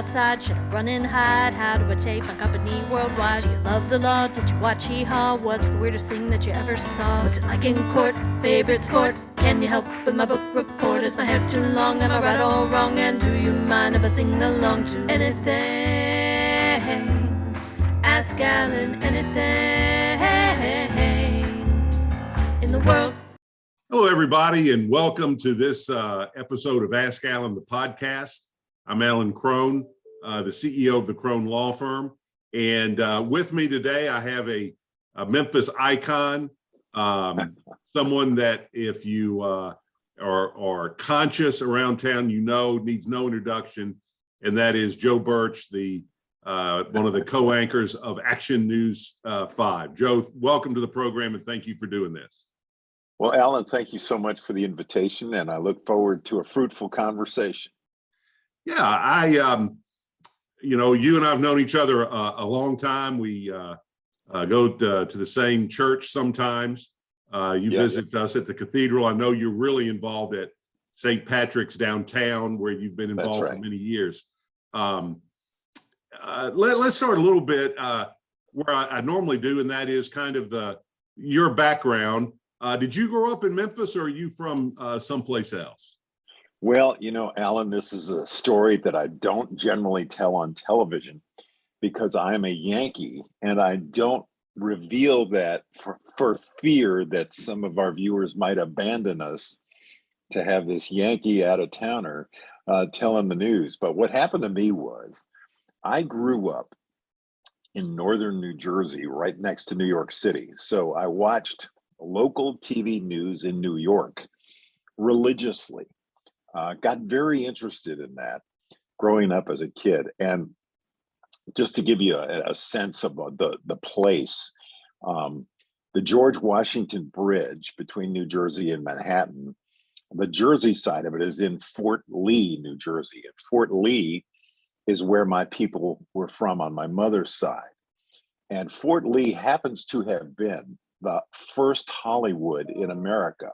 outside? Should I run and hide? How do I take my company worldwide? Do you love the law? Did you watch Hee-Haw? What's the weirdest thing that you ever saw? What's it like in court? Favorite sport? Can you help with my book report? Is my hair too long? Am I right or wrong? And do you mind if I sing along to anything? Ask Alan anything in the world. Hello, everybody, and welcome to this episode of Ask Alan, the podcast. I'm Alan Crone, the CEO of the Crone Law Firm. And with me today, I have a Memphis icon, someone that if you are conscious around town, you know, needs no introduction, and that is Joe Birch, the one of the co-anchors of Action News 5. Joe, welcome to the program, and thank you for doing this. Well, Alan, thank you so much for the invitation, and I look forward to a fruitful conversation. Yeah, you know, you and I have known each other a long time. We go to the same church sometimes. You visit us at the cathedral. I know you're really involved at St. Patrick's downtown, where you've been involved for many years. Let's start a little bit where I normally do, and that is kind of your background. Did you grow up in Memphis, or are you from someplace else? Well, you know, Alan, this is a story that I don't generally tell on television because I am a Yankee, and I don't reveal that for fear that some of our viewers might abandon us to have this Yankee out-of-towner telling the news. But what happened to me was I grew up in northern New Jersey, right next to New York City. So I watched local TV news in New York religiously. Got very interested in that growing up as a kid. And just to give you a sense of the place, the George Washington Bridge between New Jersey and Manhattan, the Jersey side of it is in Fort Lee, New Jersey. And Fort Lee is where my people were from on my mother's side. And Fort Lee happens to have been the first Hollywood in America.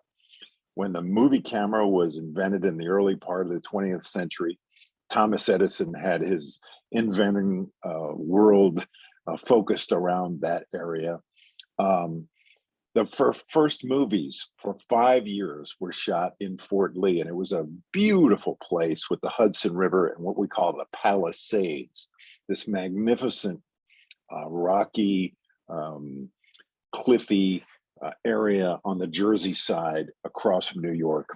When the movie camera was invented in the early part of the 20th century, Thomas Edison had his inventing world focused around that area. The first movies for 5 years were shot in Fort Lee, and it was a beautiful place with the Hudson River and what we call the Palisades, this magnificent rocky, cliffy area on the Jersey side across from New York.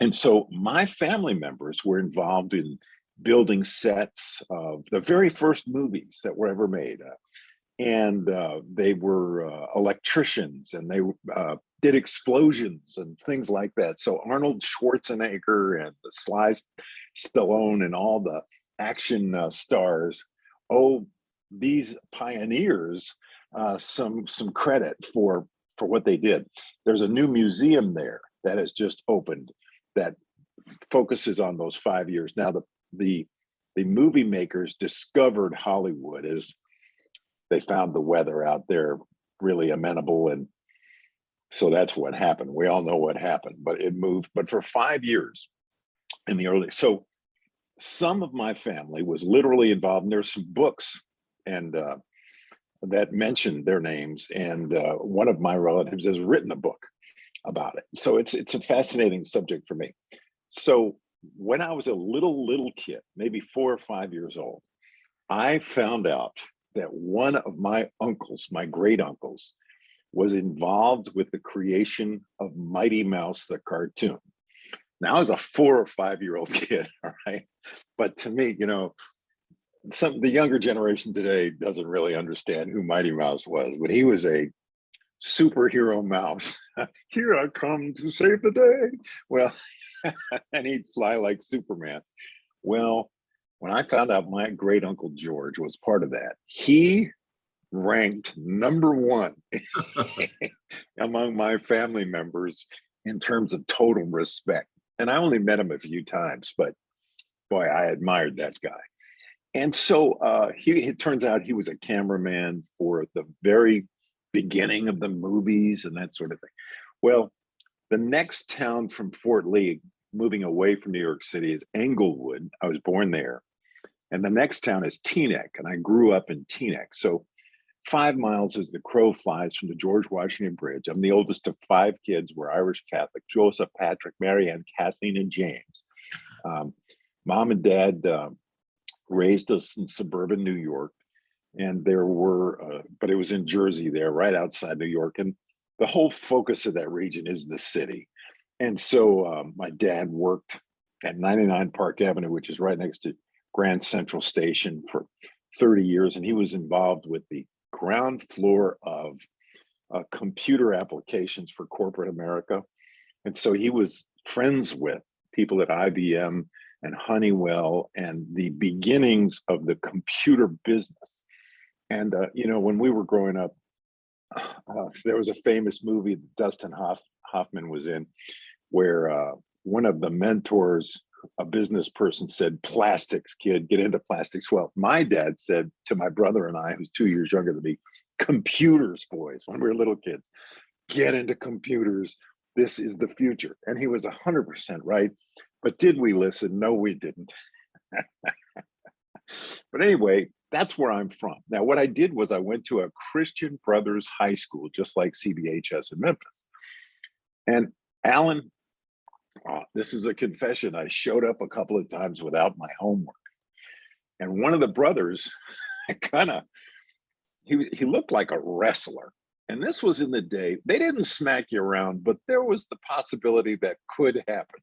And so my family members were involved in building sets of the very first movies that were ever made. And they were electricians, and they did explosions and things like that. So Arnold Schwarzenegger and the Sly Stallone and all the action stars owe these pioneers some credit for what they did. There's a new museum there that has just opened that focuses on those 5 years. Now the movie makers discovered Hollywood as they found the weather out there really amenable, and so that's what happened. We all know what happened, but it moved. But for 5 years in the early, so some of my family was literally involved, and there's some books and that mentioned their names, and one of my relatives has written a book about it. So it's a fascinating subject for me. So when I was a little kid, maybe 4 or 5 years old, I found out that one of my uncles, my great uncles, was involved with the creation of Mighty Mouse, the cartoon. Now I was a 4 or 5 year old kid, all right? But to me, you know, the younger generation today doesn't really understand who Mighty Mouse was, but he was a superhero mouse. Here I come to save the day. Well, and he'd fly like Superman. Well, when I found out my great uncle George was part of that, he ranked #1 among my family members in terms of total respect. And I only met him a few times, but boy, I admired that guy. And so it turns out he was a cameraman for the very beginning of the movies and that sort of thing. Well, the next town from Fort Lee, moving away from New York City, is Englewood. I was born there. And the next town is Teaneck, and I grew up in Teaneck. So 5 miles as the crow flies from the George Washington Bridge. I'm the oldest of 5 kids. We're Irish Catholic: Joseph, Patrick, Mary Ann, Kathleen, and James. Mom and Dad raised us in suburban New York, and there were, but it was in Jersey there, right outside New York. And the whole focus of that region is the city. And so my dad worked at 99 Park Avenue, which is right next to Grand Central Station, for 30 years. And he was involved with the ground floor of computer applications for corporate America. And so he was friends with people at IBM and Honeywell and the beginnings of the computer business. And, when we were growing up, there was a famous movie that Dustin Hoffman was in, where one of the mentors, a business person, said, "Plastics, kid, get into plastics." Well, my dad said to my brother and I, who's 2 years younger than me, "Computers, boys," when we were little kids, "get into computers. This is the future." And he was 100% right. But did we listen? No, we didn't. But anyway, that's where I'm from. Now, what I did was I went to a Christian Brothers high school, just like CBHS in Memphis. And Alan, this is a confession. I showed up a couple of times without my homework. And one of the brothers, he looked like a wrestler. And this was in the day, they didn't smack you around, but there was the possibility that could happen.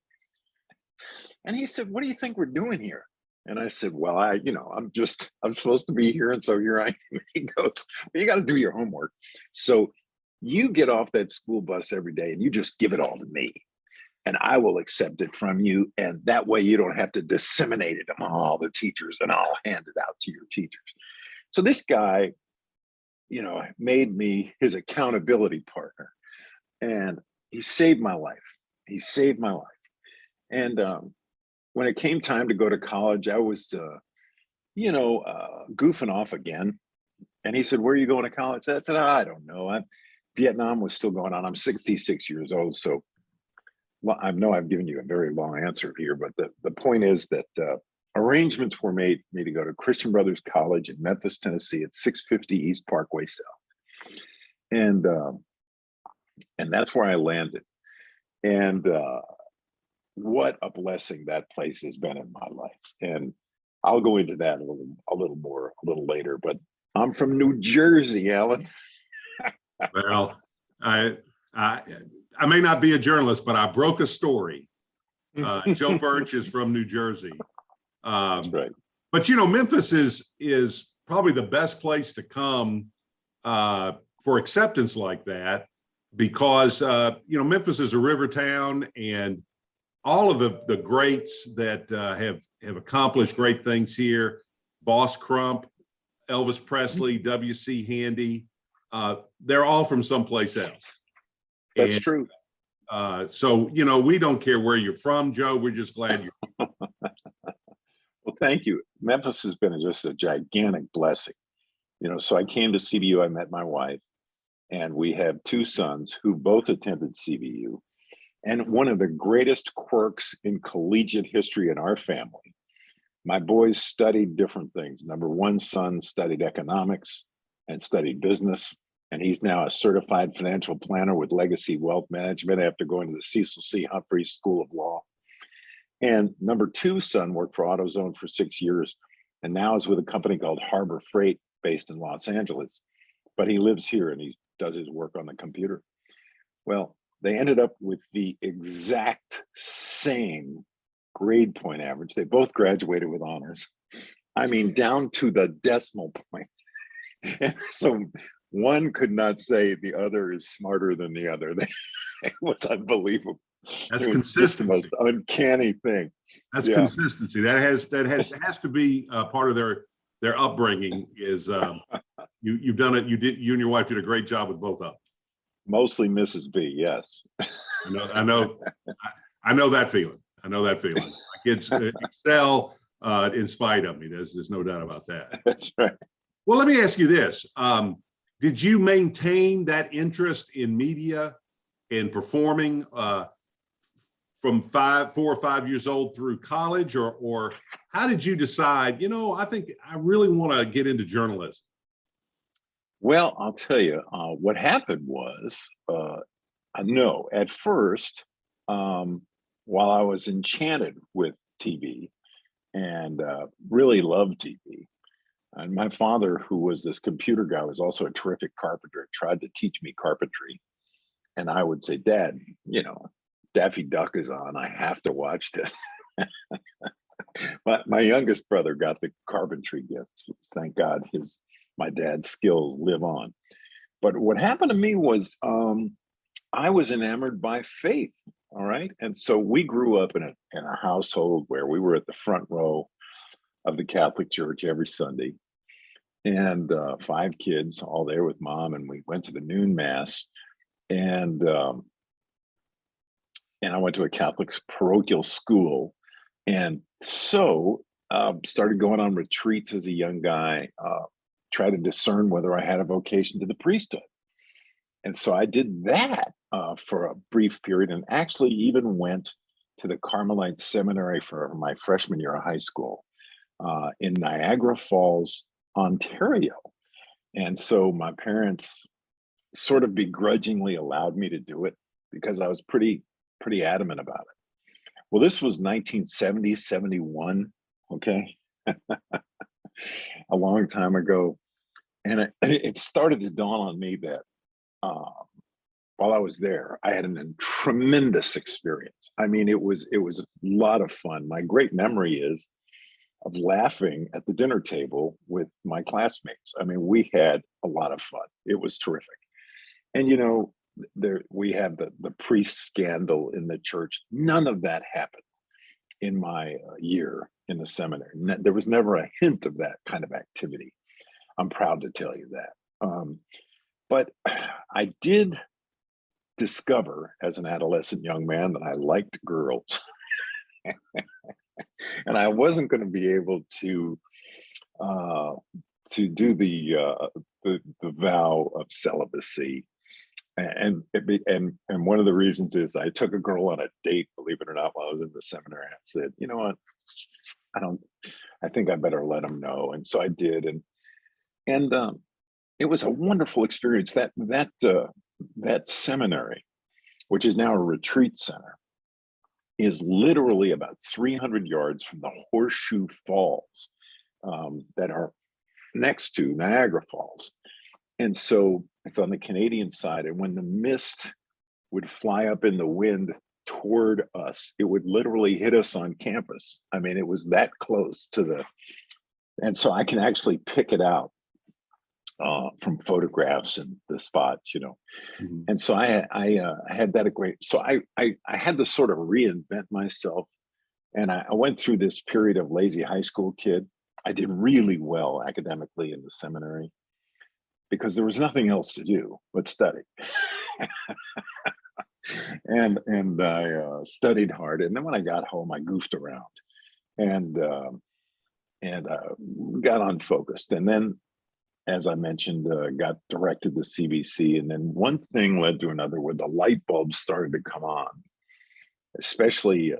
And he said, "What do you think we're doing here?" And I said, "Well, I'm supposed to be here. And so here I am." He goes, "Well, you got to do your homework. So you get off that school bus every day and you just give it all to me, and I will accept it from you. And that way you don't have to disseminate it among all the teachers, and I'll hand it out to your teachers." So this guy, made me his accountability partner, and he saved my life. He saved my life. And when it came time to go to college, I was, goofing off again. And he said, "Where are you going to college?" I said, "I don't know. Vietnam was still going on. I'm 66 years old. So I know I've given you a very long answer here, but the point is that arrangements were made for me to go to Christian Brothers College in Memphis, Tennessee at 650 East Parkway South. And that's where I landed. And what a blessing that place has been in my life. And I'll go into that a little later, but I'm from New Jersey, Alan. Well, I may not be a journalist, but I broke a story. Joe Birch is from New Jersey. That's right. But Memphis is probably the best place to come for acceptance like that, because Memphis is a river town, and all of the greats that have accomplished great things here, Boss Crump, Elvis Presley, W.C. Handy, they're all from someplace else. That's true. So, we don't care where you're from, Joe. We're just glad you're. Well, thank you. Memphis has been just a gigantic blessing. So I came to CBU, I met my wife, and we have 2 sons who both attended CBU. And one of the greatest quirks in collegiate history in our family, my boys studied different things. Number one son studied economics and studied business, and he's now a certified financial planner with Legacy Wealth Management after going to the Cecil C. Humphreys School of Law. And number 2 son worked for AutoZone for 6 years, and now is with a company called Harbor Freight based in Los Angeles. But he lives here and he does his work on the computer. Well, they ended up with the exact same grade point average. They both graduated with honors. I mean, down to the decimal point. And so one could not say the other is smarter than the other. It was unbelievable. That's consistency. The most uncanny thing. That's consistency. That has to be part of their upbringing. Is you've done it. You and your wife did a great job with both of them. Mostly Mrs. B. Yes. I know that feeling. My kids excel in spite of me. There's no doubt about that. That's right. Well, let me ask you this. Did you maintain that interest in media and performing from 4 or 5 years old through college, or how did you decide, I think I really want to get into journalism? Well, I'll tell you, what happened was, no, at first, while I was enchanted with TV and really loved TV, and my father, who was this computer guy, was also a terrific carpenter, tried to teach me carpentry. And I would say, Dad, Daffy Duck is on. I have to watch this. My youngest brother got the carpentry gifts. Thank God my dad's skills live on. But what happened to me was I was enamored by faith. All right. And so we grew up in a household where we were at the front row of the Catholic Church every Sunday. And 5 kids all there with mom. And we went to the noon mass. And I went to a Catholic parochial school, and so started going on retreats as a young guy, tried to discern whether I had a vocation to the priesthood. And so I did that for a brief period, and actually even went to the Carmelite seminary for my freshman year of high school in Niagara Falls, Ontario. And so my parents sort of begrudgingly allowed me to do it because I was pretty adamant about it. Well, this was 1970, 71, okay? A long time ago. And it started to dawn on me that while I was there, I had a tremendous experience. I mean, it was a lot of fun. My great memory is of laughing at the dinner table with my classmates. I mean, we had a lot of fun. It was terrific. And we have the priest scandal in the church. None of that happened in my year in the seminary. There was never a hint of that kind of activity. I'm proud to tell you that. But I did discover as an adolescent young man that I liked girls. And I wasn't going to be able to do the vow of celibacy. And one of the reasons is I took a girl on a date, believe it or not, while I was in the seminary. I said, you know what, I think I better let him know. And so I did. And it was a wonderful experience. That seminary, which is now a retreat center, is literally about 300 yards from the Horseshoe Falls that are next to Niagara Falls. And so it's on the Canadian side. And when the mist would fly up in the wind toward us, it would literally hit us on campus. I mean, it was that close to and so I can actually pick it out from photographs and the spots, Mm-hmm. And so I had that so I had to sort of reinvent myself. And I went through this period of lazy high school kid. I did really well academically in the seminary because there was nothing else to do but study. and I studied hard. And then when I got home, I goofed around and got unfocused. And then, as I mentioned, got directed to CBC. And then one thing led to another where the light bulbs started to come on, especially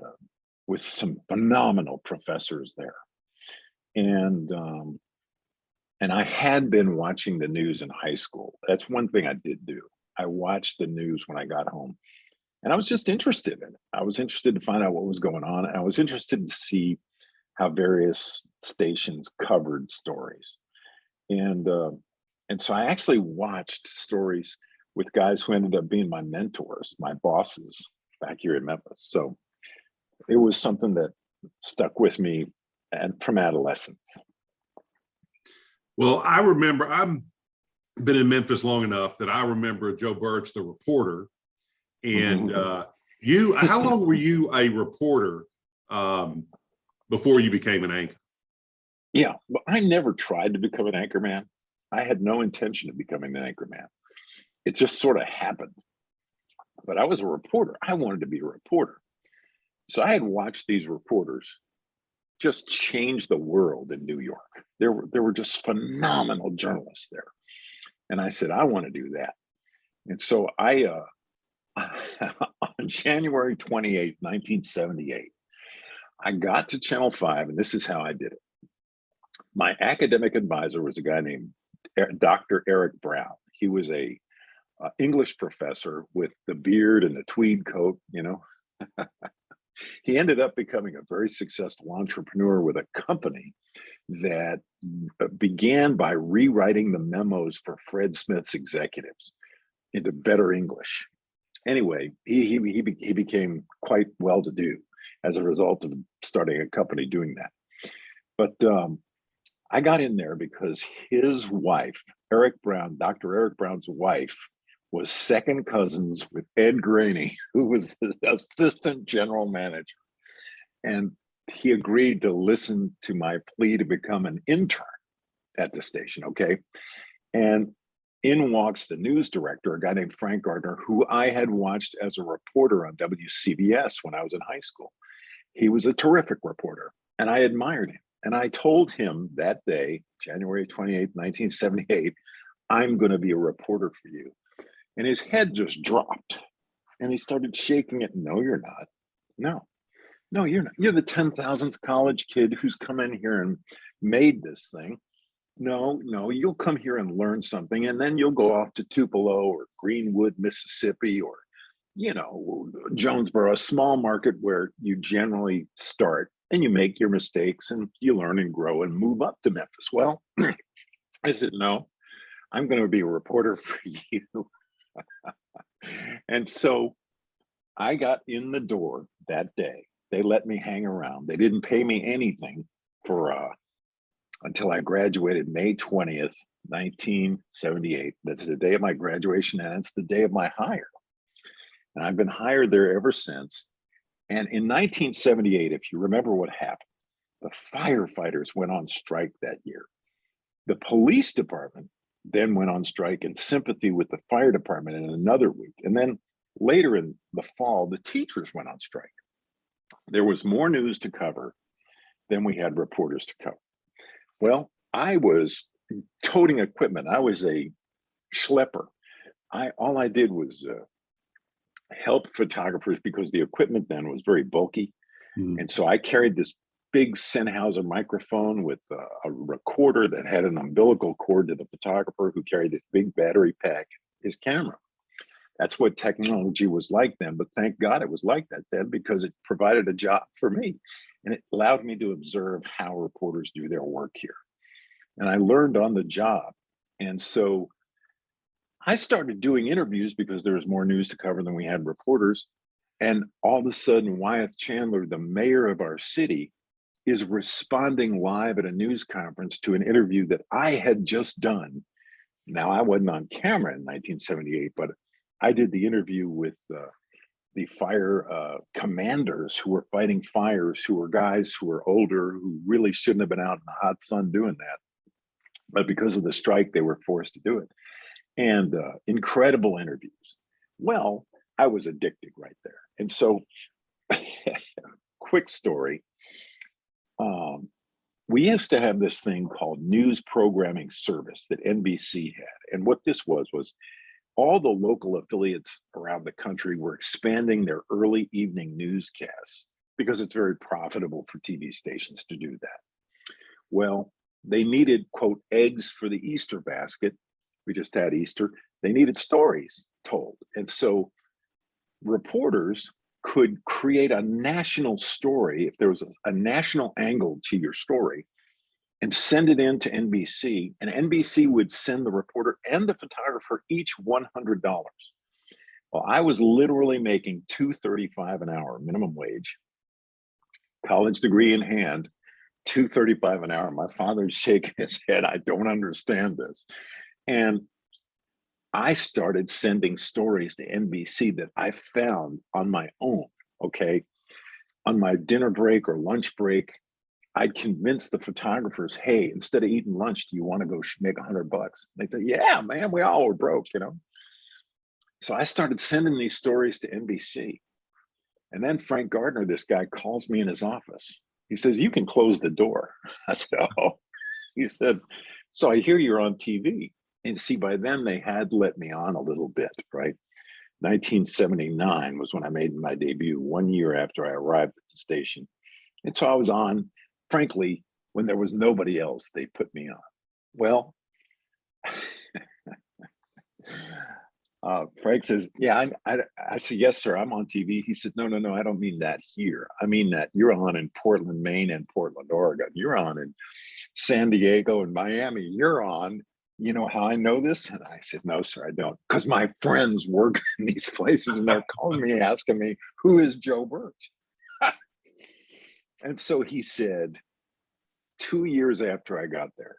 with some phenomenal professors there. And I had been watching the news in high school. That's one thing I did do. I watched the news when I got home. And I was just interested in it. I was interested to find out what was going on. And I was interested to see how various stations covered stories. And so I actually watched stories with guys who ended up being my mentors, my bosses back here in Memphis. So it was something that stuck with me from adolescence. Well, I remember, I've been in Memphis long enough that I remember Joe Birch, the reporter. And how long were you a reporter before you became an anchor? Yeah, but I never tried to become an anchor man. I had no intention of becoming an anchor man. It just sort of happened. But I was a reporter. I wanted to be a reporter. So I had watched these reporters just change the world in New York. There were just phenomenal journalists there. And I said, I want to do that. And so I, on January 28th, 1978, I got to Channel 5, and this is how I did it. My academic advisor was a guy named Dr. Eric Brown. He was a English professor with the beard and the tweed coat, you know. He ended up becoming a very successful entrepreneur with a company that began by rewriting the memos for Fred Smith's executives into better English. Anyway, he became quite well-to-do as a result of starting a company doing that. But I got in there because his wife, Eric Brown, Dr. Eric Brown's wife, was second cousins with Ed Graney, who was the assistant general manager. And he agreed to listen to my plea to become an intern at the station, okay? And in walks the news director, a guy named Frank Gardner, who I had watched as a reporter on WCBS when I was in high school. He was a terrific reporter, and I admired him. And I told him that day, January 28th, 1978, I'm going to be a reporter for you. And his head just dropped, and he started shaking it. No, you're not. No, you're not. You're the 10,000th college kid who's come in here and made this thing. No, you'll come here and learn something, and then you'll go off to Tupelo or Greenwood, Mississippi, or, you know, Jonesboro, a small market where you generally start and you make your mistakes and you learn and grow and move up to Memphis. Well, I said, no, I'm going to be a reporter for you. And so I got in the door that day. They let me hang around. They didn't pay me anything for until I graduated May 20th, 1978. That's the day of my graduation, and it's the day of my hire. And I've been hired there ever since. And in 1978, if you remember what happened, the firefighters went on strike that year. The police department then went on strike in sympathy with the fire department in another week. And then later in the fall, the teachers went on strike. There was more news to cover than we had reporters to cover. Well, I was toting equipment. I was a schlepper. All I did was help photographers because the equipment then was very bulky. And so I carried this big Sennheiser microphone with a recorder that had an umbilical cord to the photographer, who carried this big battery pack, his camera. That's what technology was like then, but thank God it was like that then, because it provided a job for me, and it allowed me to observe how reporters do their work here. And I learned on the job. And so I started doing interviews because there was more news to cover than we had reporters. And all of a sudden, Wyeth Chandler, the mayor of our city, is responding live at a news conference to an interview that I had just done. Now, I wasn't on camera in 1978, but I did the interview with the fire commanders who were fighting fires, who were guys who were older, who really shouldn't have been out in the hot sun doing that. But because of the strike, they were forced to do it. And incredible interviews. Well, I was addicted right there. And so, quick story. We used to have this thing called news programming service that NBC had. And what this was all the local affiliates around the country were expanding their early evening newscasts because it's very profitable for TV stations to do that. Well, they needed, quote, eggs for the Easter basket. We just had Easter. They needed stories told. And so reporters could create a national story if there was a national angle to your story and send it in to NBC, and NBC would send the reporter and the photographer each $100. Well, I was literally making $2.35 an hour, minimum wage, college degree in hand, $2.35 an hour. My father's shaking his head. I don't understand this. And I started sending stories to NBC that I found on my own, okay? On my dinner break or lunch break, I'd convince the photographers, hey, instead of eating lunch, do you want to go make $100? They'd say, yeah, man, we all were broke, you know? So I started sending these stories to NBC. And then Frank Gardner, this guy, calls me in his office. He says, you can close the door. I said, oh. He said, so I hear you're on TV. And see, by then they had let me on a little bit, right? 1979 was when I made my debut, 1 year after I arrived at the station. And so I was on, frankly, when there was nobody else, they put me on. Well, Frank says, yeah, I said, yes, sir, I'm on TV. He said, no, I don't mean that here. I mean that you're on in Portland, Maine and Portland, Oregon. You're on in San Diego and Miami. You're on. You know how I know this? And I said, no, sir, I don't. Because my friends work in these places and they're calling me, asking me, who is Joe Birch? And so he said, 2 years after I got there,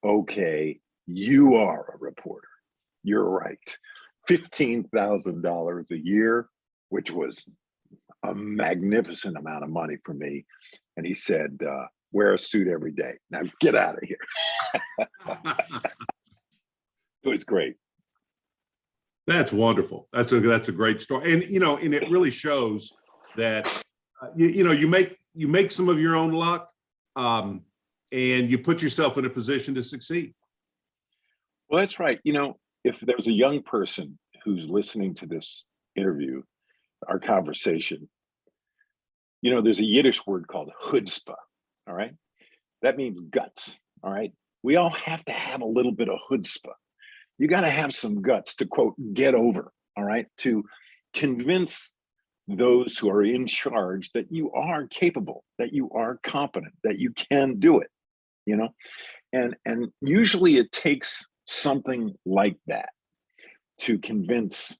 okay, you are a reporter. You're right. $15,000 a year, which was a magnificent amount of money for me. And he said, wear a suit every day. Now get out of here. It was great. That's wonderful. That's a great story. And, and it really shows that, you make some of your own luck, and you put yourself in a position to succeed. Well, that's right. If there's a young person who's listening to this interview, our conversation, there's a Yiddish word called chutzpah. All right. That means guts. All right. We all have to have a little bit of chutzpah. You got to have some guts to, quote, get over. All right. To convince those who are in charge that you are capable, that you are competent, that you can do it, and usually it takes something like that to convince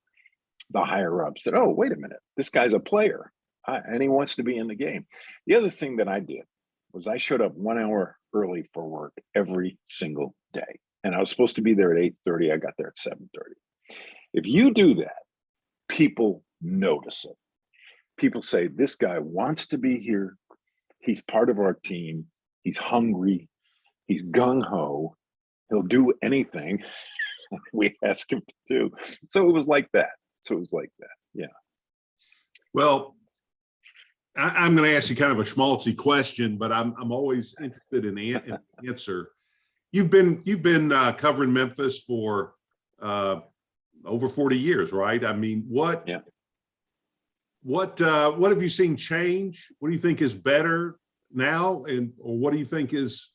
the higher ups that, oh, wait a minute, this guy's a player and he wants to be in the game. The other thing that I did was I showed up 1 hour early for work every single day. And I was supposed to be there at 8:30. I got there at 7:30. If you do that, people notice it. People say, this guy wants to be here. He's part of our team. He's hungry. He's gung-ho. He'll do anything we ask him to do. So it was like that. Yeah. Well, I'm going to ask you kind of a schmaltzy question, but I'm always interested in an answer. You've been covering Memphis for over 40 years, right? I mean, what have you seen change? What do you think is better now, or what do you think is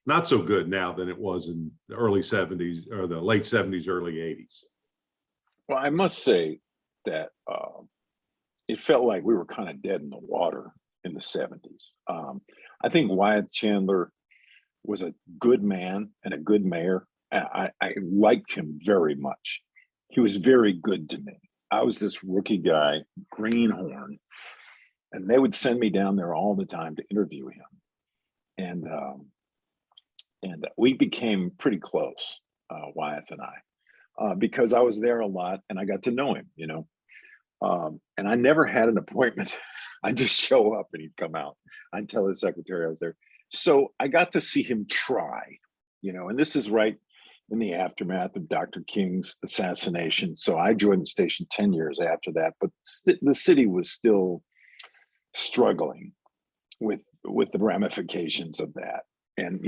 not so good now than it was in the early 70s or the late 70s, early 80s? Well, I must say that it felt like we were kind of dead in the water in the 70s. I think Wyatt Chandler was a good man and a good mayor. I liked him very much. He was very good to me. I was this rookie guy, greenhorn, and they would send me down there all the time to interview him. And we became pretty close, Wyatt and I, because I was there a lot and I got to know him, and I never had an appointment. I just show up and he'd come out. I'd tell his secretary I was there. So I got to see him try, and this is right in the aftermath of Dr. King's assassination. So I joined the station 10 years after that, but the city was still struggling with the ramifications of that. And,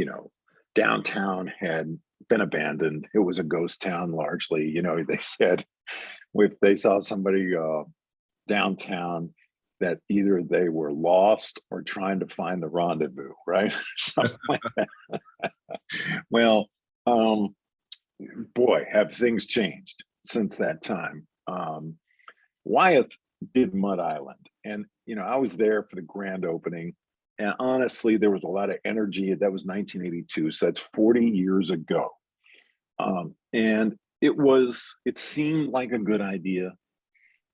downtown had been abandoned. It was a ghost town largely. They said if they saw somebody downtown, that either they were lost or trying to find the rendezvous, right? Something like that. Well, boy, have things changed since that time. Wyeth did Mud Island, and I was there for the grand opening, and honestly, there was a lot of energy. That was 1982, so that's 40 years ago, and it seemed like a good idea.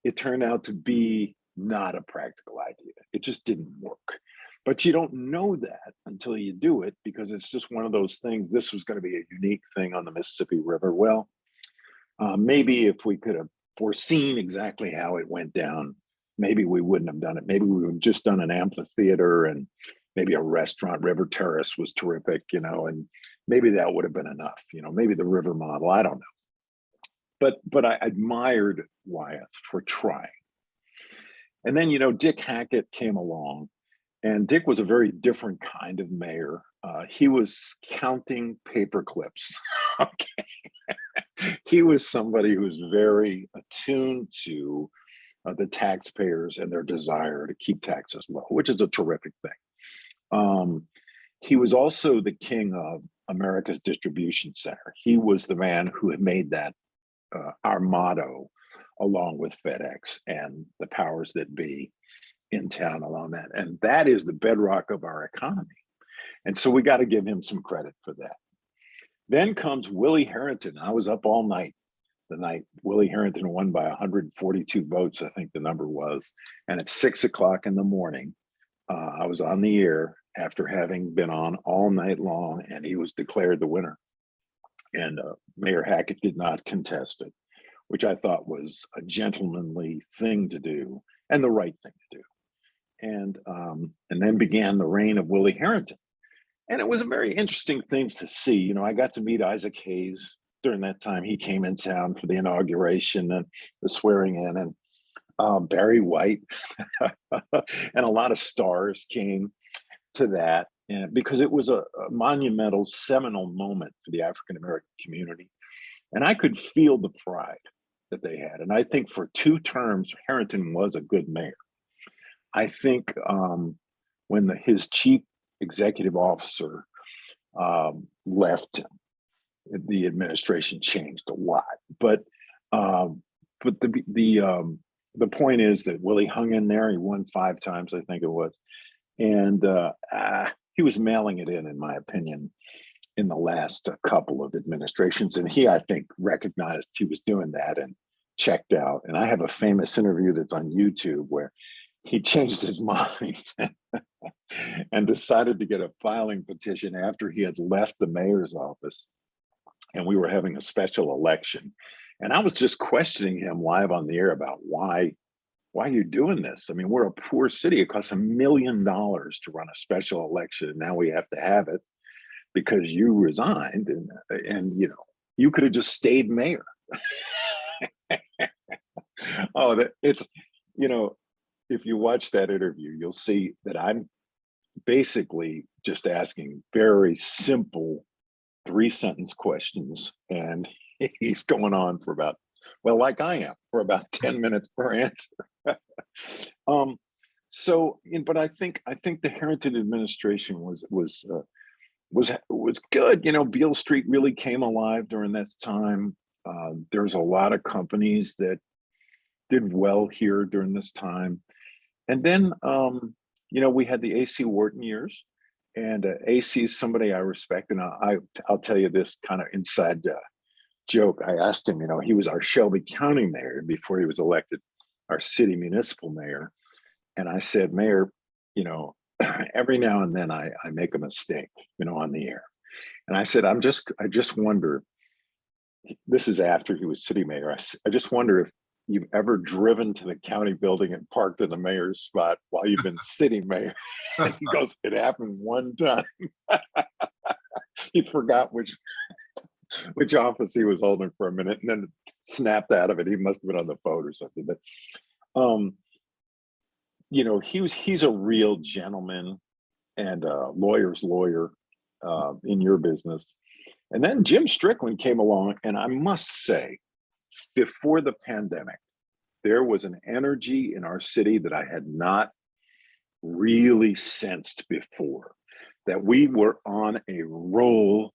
It turned out to be not a practical idea. It just didn't work. But you don't know that until you do it, because it's just one of those things. This was going to be a unique thing on the Mississippi River. Well, maybe if we could have foreseen exactly how it went down, maybe we wouldn't have done it. Maybe we would have just done an amphitheater and maybe a restaurant. River Terrace was terrific, and maybe that would have been enough. Maybe the river model, I don't know. But I admired Wyeth for trying. And then, Dick Hackett came along, and Dick was a very different kind of mayor. He was counting paper clips. Okay. He was somebody who was very attuned to the taxpayers and their desire to keep taxes low, which is a terrific thing. He was also the king of America's distribution center. He was the man who had made that our motto, along with FedEx and the powers that be in town along that. And that is the bedrock of our economy. And so we got to give him some credit for that. Then comes Willie Harrington. I was up all night the night Willie Harrington won by 142 votes, I think the number was. And at 6 o'clock in the morning, I was on the air after having been on all night long, and he was declared the winner. And Mayor Hackett did not contest it, which I thought was a gentlemanly thing to do and the right thing to do. And then began the reign of Willie Harrington. And it was a very interesting thing to see. You know, I got to meet Isaac Hayes during that time. He came in town for the inauguration and the swearing in, and Barry White and a lot of stars came to that, and because it was a monumental, seminal moment for the African-American community. And I could feel the pride that they had. And I think for 2 terms, Harrington was a good mayor. I think when his chief executive officer left him, the administration changed a lot. But the point is that Willie hung in there. He won 5 times, I think it was, and he was mailing it in my opinion, in the last couple of administrations. And he, I think, recognized he was doing that and checked out. And I have a famous interview that's on YouTube where he changed his mind and decided to get a filing petition after he had left the mayor's office and we were having a special election. And I was just questioning him live on the air about why are you doing this? I mean, we're a poor city. It costs $1 million to run a special election. And now we have to have it because you resigned, and you know, you could have just stayed mayor. It's, you know, if you watch that interview, you'll see that I'm basically just asking very simple 3-sentence questions, and he's going on for about, well, like I am, for about 10 minutes per answer. But I think the Harrington administration was good. You know, Beale Street really came alive during this time. There's a lot of companies that did well here during this time. And then, you know, we had the AC Wharton years, and AC is somebody I respect. And I'll tell you this kind of inside joke. I asked him, you know, he was our Shelby County mayor before he was elected our city municipal mayor. And I said, Mayor, you know, every now and then I make a mistake, you know, on the air. And I said, I just wonder, this is after he was city mayor. I just wonder if you've ever driven to the county building and parked in the mayor's spot while you've been city mayor. And he goes, it happened one time. He forgot which office he was holding for a minute and then snapped out of it. He must have been on the phone or something. But you know, he's a real gentleman and a lawyer's lawyer in your business. And then Jim Strickland came along, and I must say, before the pandemic, there was an energy in our city that I had not really sensed before, that we were on a roll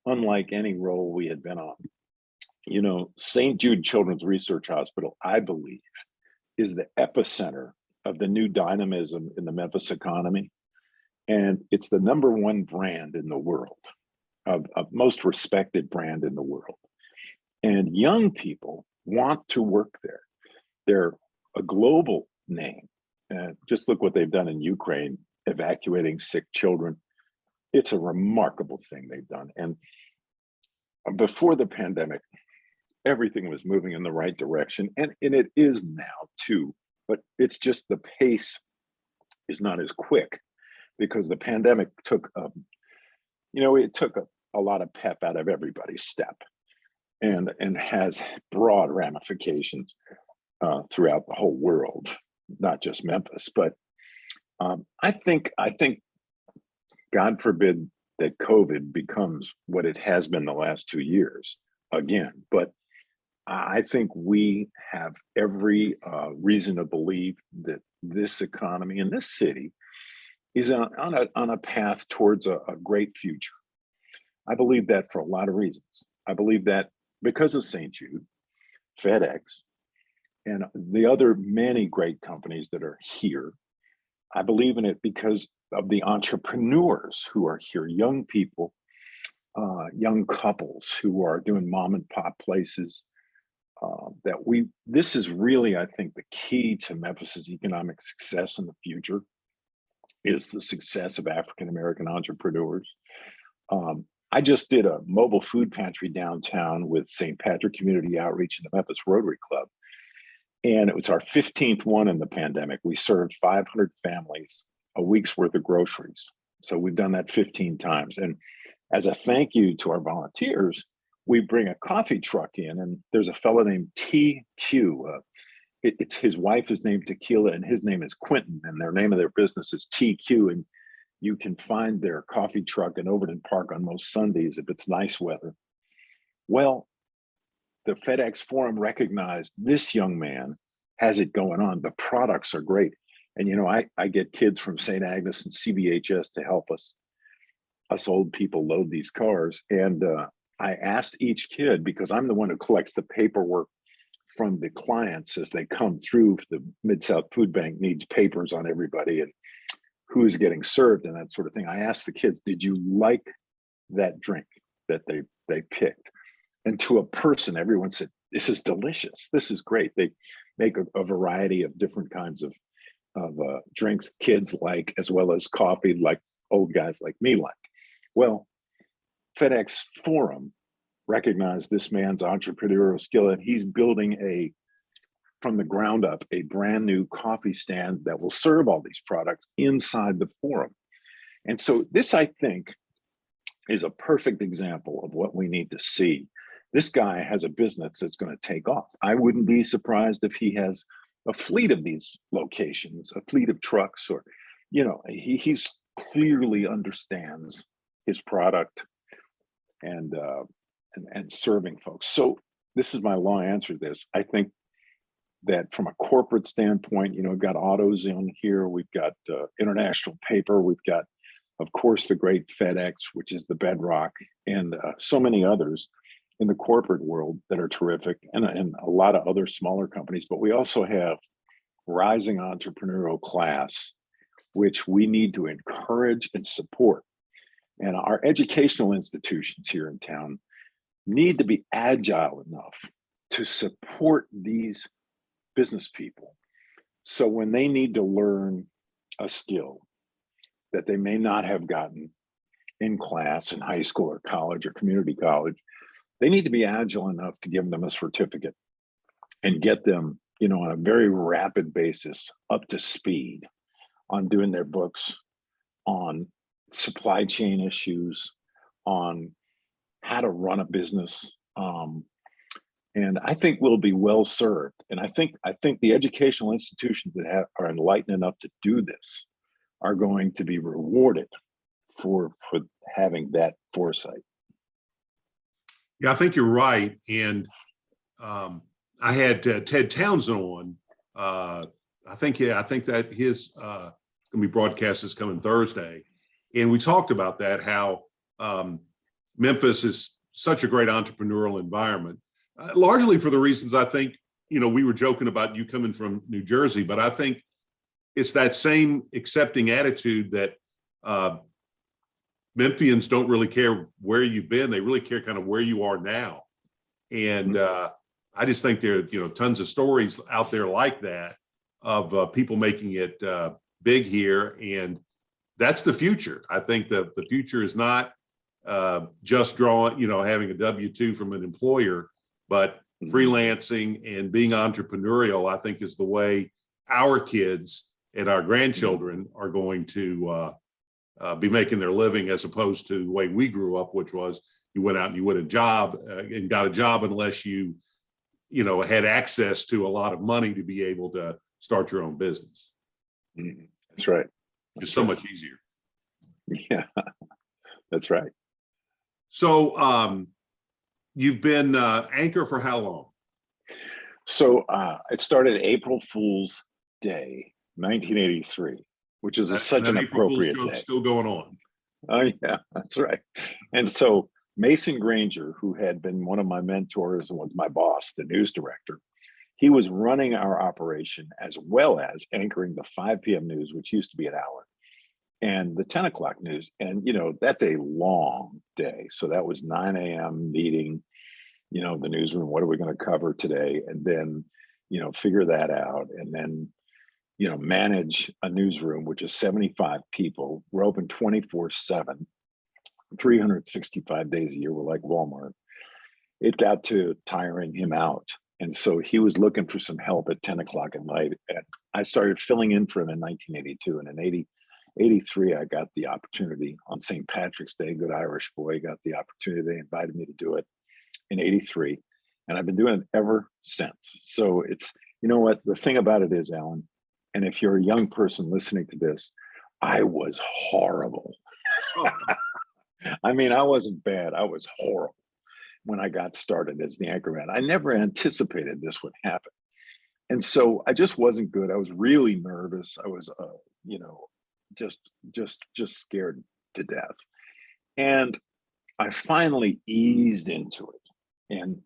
unlike any roll we had been on. You know, St. Jude Children's Research Hospital, I believe, is the epicenter of the new dynamism in the Memphis economy. And it's the #1 brand in the world, of most respected brand in the world. And young people want to work there. They're a global name. Just look what they've done in Ukraine, evacuating sick children. It's a remarkable thing they've done. And before the pandemic, everything was moving in the right direction. And it is now too, but it's just the pace is not as quick because the pandemic took, you know, it took a lot of pep out of everybody's step and has broad ramifications throughout the whole world, not just Memphis. But I think, God forbid that COVID becomes what it has been the last 2 years again. But I think we have every reason to believe that this economy in this city is on a path towards a great future. I believe that for a lot of reasons. I believe that because of St. Jude, FedEx, and the other many great companies that are here. I believe in it because of the entrepreneurs who are here, young people, young couples who are doing mom and pop places. This is really, I think, the key to Memphis's economic success in the future is the success of African-American entrepreneurs. I just did a mobile food pantry downtown with St. Patrick Community Outreach and the Memphis Rotary Club. And it was our 15th one in the pandemic. We served 500 families a week's worth of groceries. So we've done that 15 times. And as a thank you to our volunteers, we bring a coffee truck in, and there's a fellow named TQ. It's his wife is named Tequila, and his name is Quentin, and their name of their business is TQ. And you can find their coffee truck in Overton Park on most Sundays if it's nice weather. Well, the FedEx Forum recognized this young man has it going on. The products are great. And, you know, I get kids from St. Agnes and CBHS to help us old people load these cars. And I asked each kid, because I'm the one who collects the paperwork from the clients as they come through. The Mid-South Food Bank needs papers on everybody and who's getting served and that sort of thing. I asked the kids, did you like that drink that they picked? And to a person, everyone said, this is delicious. This is great. They make a variety of different kinds of drinks kids like, as well as coffee like old guys like me like. Well, FedEx Forum recognized this man's entrepreneurial skill, and he's building from the ground up, a brand new coffee stand that will serve all these products inside the forum. And so this, I think, is a perfect example of what we need to see. This guy has a business that's going to take off. I wouldn't be surprised if he has a fleet of these locations, a fleet of trucks, or, you know, he's clearly understands his product and serving folks. So this is my long answer to this. I think that from a corporate standpoint, you know, we've got autos in here, we've got International Paper, we've got, of course, the great FedEx, which is the bedrock, and so many others in the corporate world that are terrific, and a lot of other smaller companies. But we also have rising entrepreneurial class, which we need to encourage and support. And our educational institutions here in town need to be agile enough to support these business people. So when they need to learn a skill that they may not have gotten in class in high school or college or community college, they need to be agile enough to give them a certificate and get them, you know, on a very rapid basis up to speed on doing their books, on supply chain issues, on how to run a business. And I think we'll be well served. And I think the educational institutions that are enlightened enough to do this are going to be rewarded for having that foresight. Yeah, I think you're right. And I had Ted Townsend on. I think that his going to be broadcast is coming Thursday. And we talked about that, how Memphis is such a great entrepreneurial environment, largely for the reasons I think, you know, we were joking about you coming from New Jersey, but I think it's that same accepting attitude that Memphians don't really care where you've been. They really care kind of where you are now. And I just think there are, you know, tons of stories out there like that of people making it big here. And that's the future. I think the future is not just drawing, you know, having a W-2 from an employer, but freelancing and being entrepreneurial, I think, is the way our kids and our grandchildren are going to be making their living, as opposed to the way we grew up, which was you went out and you went a job and got a job unless you know, had access to a lot of money to be able to start your own business. That's right. Just so much easier. Yeah. That's right. So you've been anchor for how long? So it started April Fool's Day, 1983, which is such That an April Fool's appropriate joke's day. still going on. Oh, yeah, that's right. And so Mason Granger, who had been one of my mentors and was my boss, the news director, he was running our operation as well as anchoring the 5 p.m. news, which used to be an hour, and the 10 o'clock news. And, that's a long day. So that was 9 a.m. meeting, the newsroom. What are we going to cover today? And then, figure that out. And then, manage a newsroom, which is 75 people. We're open 24/7, 365 days a year. We're like Walmart. It got to tiring him out. And so he was looking for some help at 10 o'clock at night. And I started filling in for him in 1982. And in 83, I got the opportunity on St. Patrick's Day. Good Irish boy got the opportunity. They invited me to do it in 83. And I've been doing it ever since. So it's, what the thing about it is, Alan, and if you're a young person listening to this, I was horrible. I mean, I wasn't bad. I was horrible when I got started as the anchorman. I never anticipated this would happen. And so I just wasn't good. I was really nervous. I was, just scared to death. And I finally eased into it and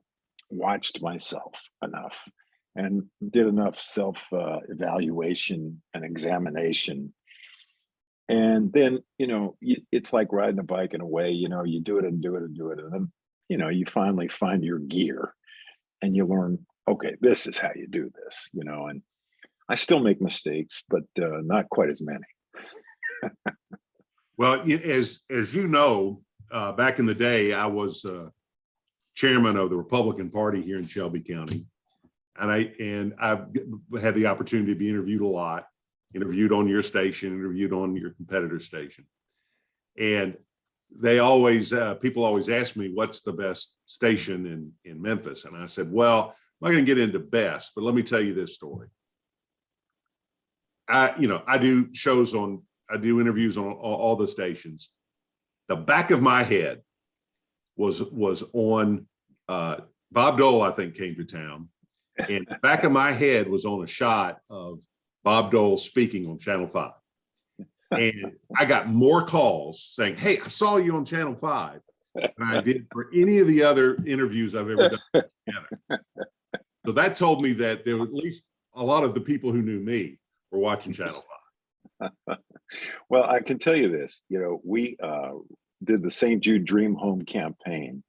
watched myself enough and did enough self-evaluation and examination. And then, it's like riding a bike in a way, you do it and do it and do it. And then, you finally find your gear and you learn, okay, this is how you do this, and I still make mistakes, but not quite as many. Well, as you know, back in the day, I was chairman of the Republican Party here in Shelby County. And I've had the opportunity to be interviewed a lot, interviewed on your station, interviewed on your competitor station. And people always ask me, what's the best station in Memphis? And I said, well, I'm not going to get into best, but let me tell you this story. I do interviews on all the stations. The back of my head was on Bob Dole, I think, came to town. And the back of my head was on a shot of Bob Dole speaking on Channel 5. And I got more calls saying, hey, I saw you on Channel 5 than I did for any of the other interviews I've ever done together. So that told me that there were at least a lot of the people who knew me were watching Channel 5. Well, I can tell you this, we did the St. Jude Dream Home campaign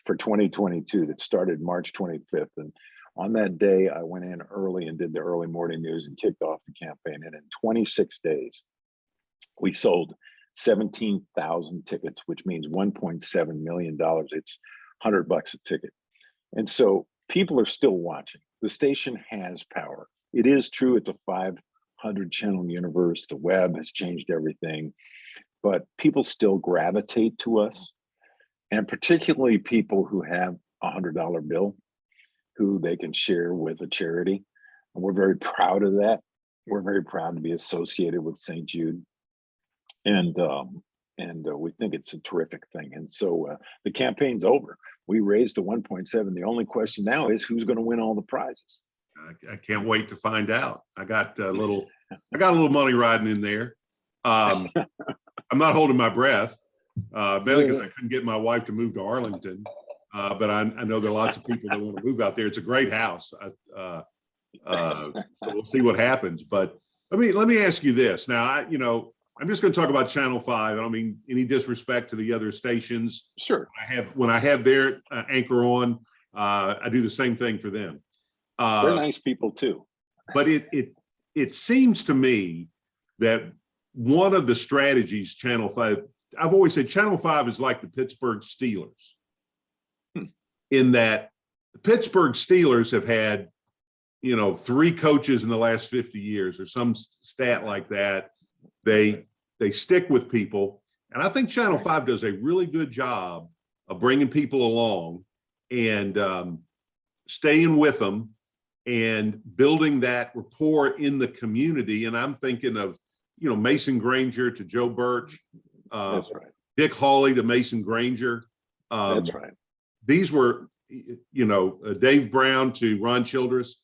for 2022 that started March 25th. And on that day, I went in early and did the early morning news and kicked off the campaign. And in 26 days, we sold 17,000 tickets, which means $1.7 million. It's $100 a ticket. And so people are still watching. The station has power. It is true. It's a 500 channel universe. The web has changed everything, but people still gravitate to us. And particularly people who have a $100 bill, who they can share with a charity. And we're very proud of that. We're very proud to be associated with St. Jude. And we think it's a terrific thing. And so the campaign's over. We raised the 1.7. The only question now is who's going to win all the prizes. I can't wait to find out. I got a little money riding in there. I'm not holding my breath, mainly because I couldn't get my wife to move to Arlington. But I know there are lots of people that want to move out there. It's a great house. So we'll see what happens. But let me ask you this. Now, I'm just going to talk about Channel 5. I don't mean any disrespect to the other stations. Sure. When I have their anchor on, I do the same thing for them. They're nice people too. But it seems to me that one of the strategies Channel 5, I've always said Channel 5 is like the Pittsburgh Steelers. In that the Pittsburgh Steelers have had, 3 coaches in the last 50 years or some stat like that. They stick with people. And I think Channel 5 does a really good job of bringing people along and staying with them and building that rapport in the community. And I'm thinking of, Mason Granger to Joe Birch. That's right. Dick Hawley to Mason Granger. That's right. These were, Dave Brown to Ron Childress.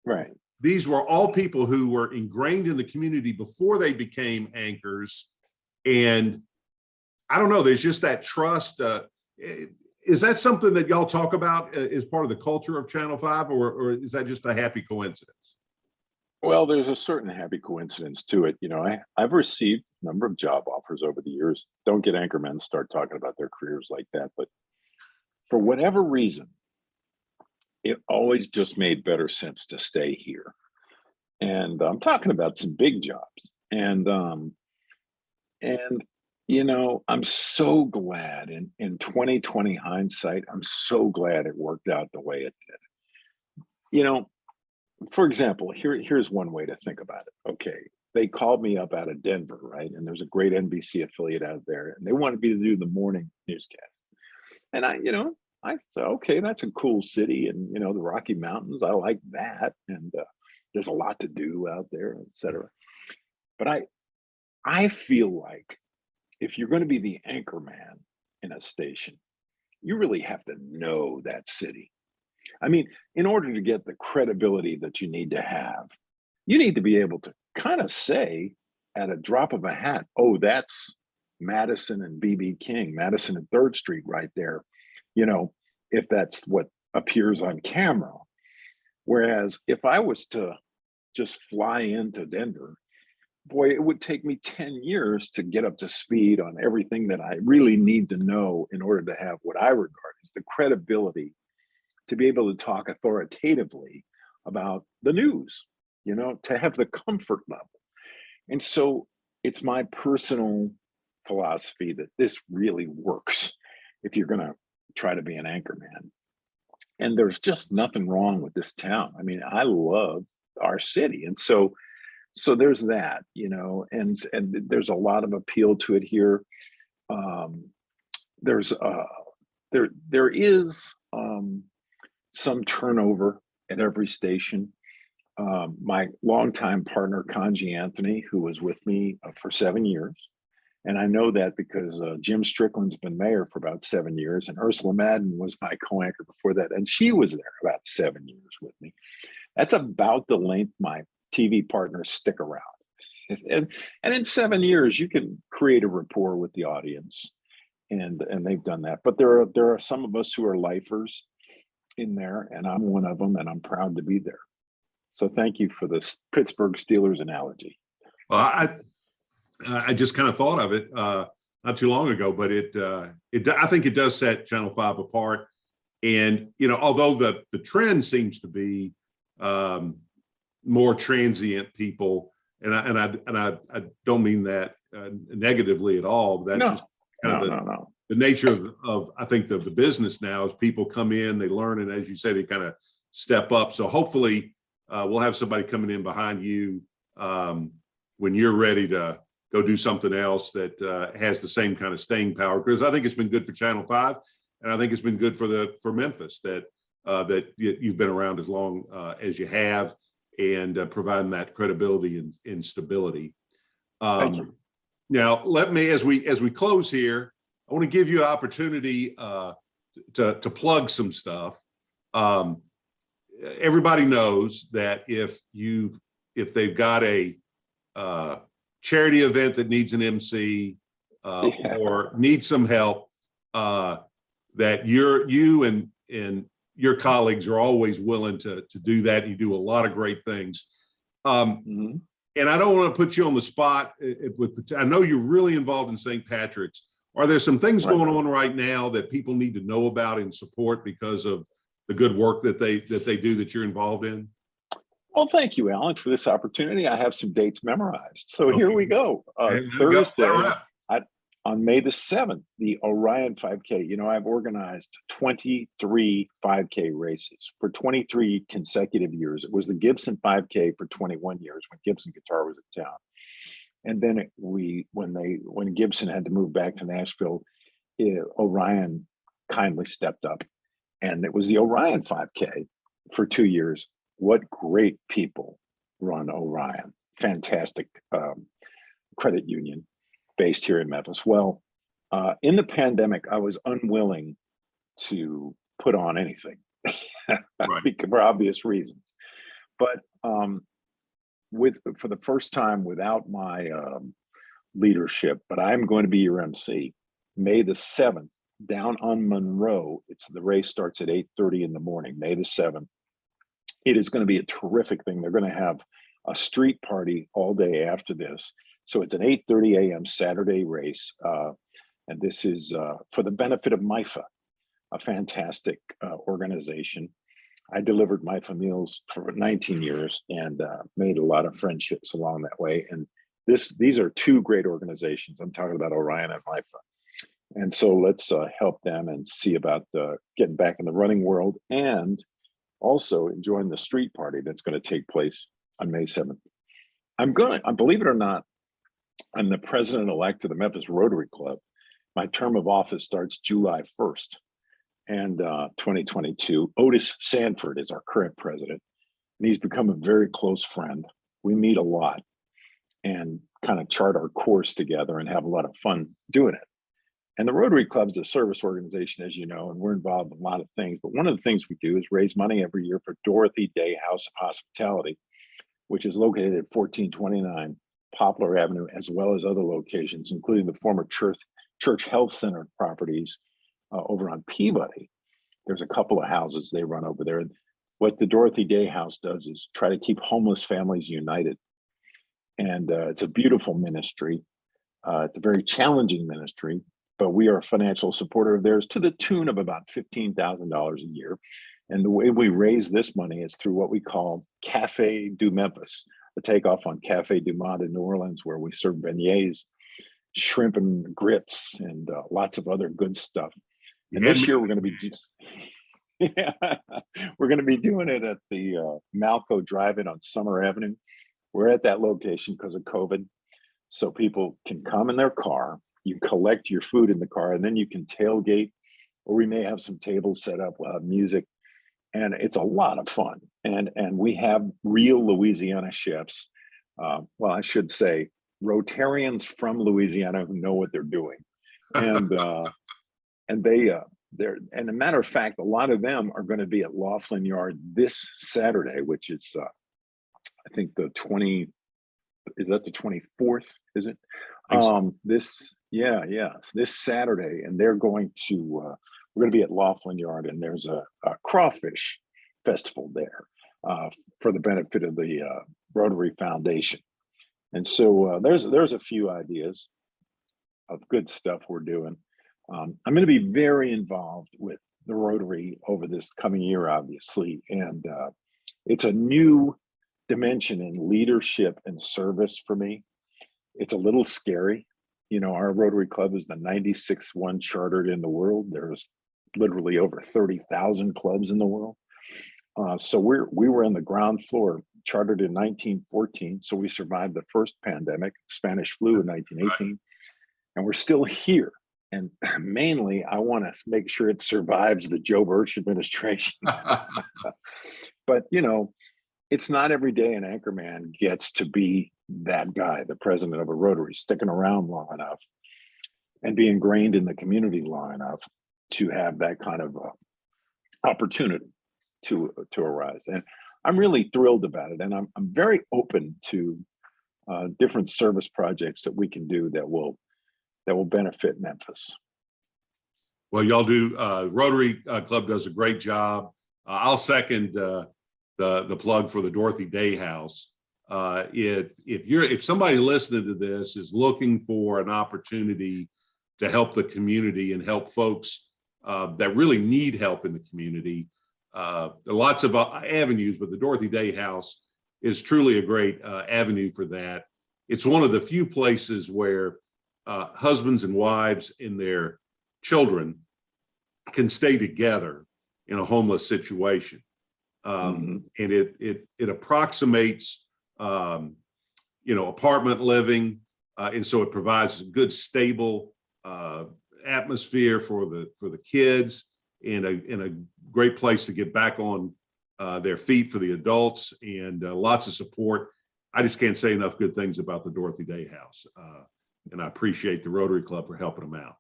Right. These were all people who were ingrained in the community before they became anchors. And I don't know, there's just that trust. Is that something that y'all talk about as part of the culture of Channel 5, or is that just a happy coincidence? Well, there's a certain happy coincidence to it. I've received a number of job offers over the years. Don't get anchormen start talking about their careers like that. But for whatever reason, it always just made better sense to stay here. And I'm talking about some big jobs. And I'm so glad in 2020 hindsight, I'm so glad it worked out the way it did. For example, here's one way to think about it. Okay, they called me up out of Denver, right? And there's a great NBC affiliate out there, and they wanted me to do the morning newscast. And I said, okay, that's a cool city, and the Rocky Mountains, I like that, and there's a lot to do out there, et cetera. But I feel like if you're going to be the anchor man in a station, you really have to know that city. I mean, in order to get the credibility that you need to have, you need to be able to kind of say at a drop of a hat, oh, that's Madison and BB King, Madison and 3rd Street right there, if that's what appears on camera. Whereas if I was to just fly into Denver, boy, it would take me 10 years to get up to speed on everything that I really need to know in order to have what I regard as the credibility to be able to talk authoritatively about the news, to have the comfort level. And so it's my personal philosophy that this really works if you're going to try to be an anchorman. And there's just nothing wrong with this town. I mean, I love our city. And so there's that, and there's a lot of appeal to it here. There is some turnover at every station. My longtime partner, Kanji Anthony, who was with me for 7 years. And I know that because Jim Strickland's been mayor for about 7 years, and Ursula Madden was my co-anchor before that. And she was there about 7 years with me. That's about the length my TV partners stick around. And in 7 years, you can create a rapport with the audience. And they've done that. But there are some of us who are lifers in there, and I'm one of them, and I'm proud to be there. So thank you for this Pittsburgh Steelers analogy. Well, I just kind of thought of it not too long ago, but I think it does set Channel 5 apart. And although the trend seems to be more transient people, and I don't mean that negatively at all. That's just kind of the nature of I think the business now is people come in, they learn, and as you say, they kind of step up. So hopefully we'll have somebody coming in behind you when you're ready to go do something else that has the same kind of staying power. Because I think it's been good for Channel 5, and I think it's been good for Memphis that you've been around as long as you have, and providing that credibility and stability. Thank you. Now, let me, as we close here, I want to give you an opportunity to plug some stuff. Everybody knows that if they've got a charity event that needs an MC or needs some help, that you and your colleagues are always willing to do that. You do a lot of great things. And I don't want to put you on the spot. I know you're really involved in St. Patrick's. Are there some things going on right now that people need to know about and support because of the good work that they do that you're involved in? Well, thank you, Alan, for this opportunity. I have some dates memorized. So Here we go. Thursday, on May the 7th, the Orion 5K. I've organized 23 5K races for 23 consecutive years. It was the Gibson 5K for 21 years when Gibson Guitar was in town. And then when Gibson had to move back to Nashville, Orion kindly stepped up, and it was the Orion 5K for 2 years. What great people run Orion. Fantastic credit union based here in Memphis. Well, In the pandemic, I was unwilling to put on anything Right. for obvious reasons. But for the first time without my leadership, but I'm going to be your MC, May the 7th, down on Monroe. The race starts at 8:30 in the morning, May the 7th. It is going to be a terrific thing. They're going to have a street party all day after this. So it's an 8:30 a.m. Saturday race. And this is for the benefit of MIFA, a fantastic organization. I delivered MIFA meals for 19 years and made a lot of friendships along that way. And these are two great organizations. I'm talking about Orion and MIFA. And so let's help them and see about getting back in the running world and also enjoying the street party that's going to take place on May 7th. Believe it or not, I'm the president-elect of the Memphis Rotary Club. My term of office starts July 1st. And 2022, Otis Sanford is our current president, and he's become a very close friend. We meet a lot and kind of chart our course together and have a lot of fun doing it. And the Rotary Club is a service organization, as you know, and we're involved in a lot of things. But one of the things we do is raise money every year for Dorothy Day House of Hospitality, which is located at 1429 Poplar Avenue, as well as other locations, including the former Church Health Center properties over on Peabody. There's a couple of houses they run over there. What the Dorothy Day House does is try to keep homeless families united. And it's a beautiful ministry. It's a very challenging ministry, but we are a financial supporter of theirs to the tune of about $15,000 a year. And the way we raise this money is through what we call Cafe du Memphis, a takeoff on Cafe du Monde in New Orleans, where we serve beignets, shrimp and grits, and lots of other good stuff. And this year we're going to be we're going to be doing it at the Malco Drive-In on Summer Avenue. We're at that location because of COVID, so people can come in their car. You collect your food in the car, and then you can tailgate, or we may have some tables set up. We'll have music, and it's a lot of fun. And we have real Louisiana chefs. Well, I should say Rotarians from Louisiana who know what they're doing, and and a matter of fact, a lot of them are going to be at Laughlin Yard this Saturday, which is I think the 20. Is that the 24th? Is it? This Saturday, and they're going to. We're going to be at Laughlin Yard, and there's a crawfish festival there for the benefit of the Rotary Foundation. And so there's a few ideas of good stuff we're doing. I'm going to be very involved with the Rotary over this coming year, obviously, and it's a new dimension in leadership and service for me. It's a little scary. You know, our Rotary Club is the 96th one chartered in the world. There's literally over 30,000 clubs in the world. So we were in the ground floor, chartered in 1914. So we survived the first pandemic, Spanish flu in 1918, and we're still here. And mainly, I want to make sure it survives the Joe Birch administration. But, you know, it's not every day an anchorman gets to be that guy, the president of a Rotary, sticking around long enough and be ingrained in the community long enough to have that kind of opportunity to arise. And I'm really thrilled about it. And I'm very open to different service projects that we can do that will benefit Memphis. Well, y'all do. Rotary Club does a great job. I'll second the plug for the Dorothy Day House. If somebody listening to this is looking for an opportunity to help the community and help folks that really need help in the community, there are lots of avenues, but the Dorothy Day House is truly a great avenue for that. It's one of the few places where husbands and wives and their children can stay together in a homeless situation. And it approximates, apartment living. And so it provides a good, stable atmosphere for the kids and a great place to get back on their feet for the adults, and lots of support. I just can't say enough good things about the Dorothy Day House. And I appreciate the Rotary Club for helping them out.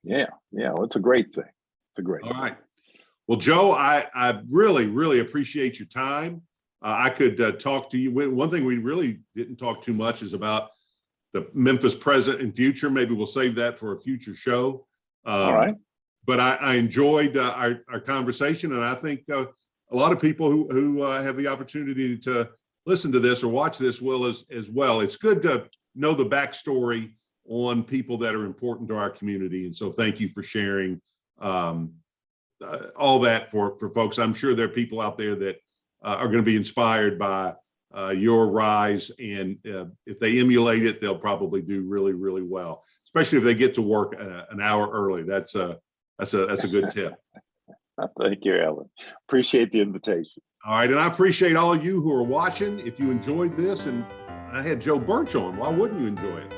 Yeah. Well, it's a great thing. It's a great All thing. right. Well, Joe, I really, really appreciate your time. I could talk to you. One thing we really didn't talk too much is about the Memphis present and future. Maybe we'll save that for a future show. All right. But I enjoyed our conversation, and I think a lot of people who have the opportunity to listen to this or watch this will as well. It's good to know the backstory on people that are important to our community, and so thank you for sharing all that for folks. I'm sure there are people out there that are going to be inspired by your rise, and if they emulate it, they'll probably do really, really well. Especially if they get to work an hour early. That's a good tip. Thank you, Alan. Appreciate the invitation. All right, and I appreciate all of you who are watching. If you enjoyed this, and I had Joe Birch on, why wouldn't you enjoy it?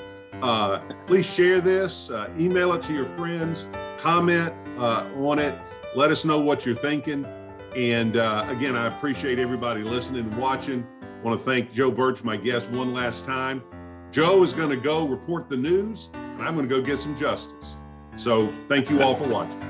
Please share this, email it to your friends, comment on it. Let us know what you're thinking. And again, I appreciate everybody listening and watching. I want to thank Joe Birch, my guest, one last time. Joe is going to go report the news, and I'm going to go get some justice. So thank you all for watching.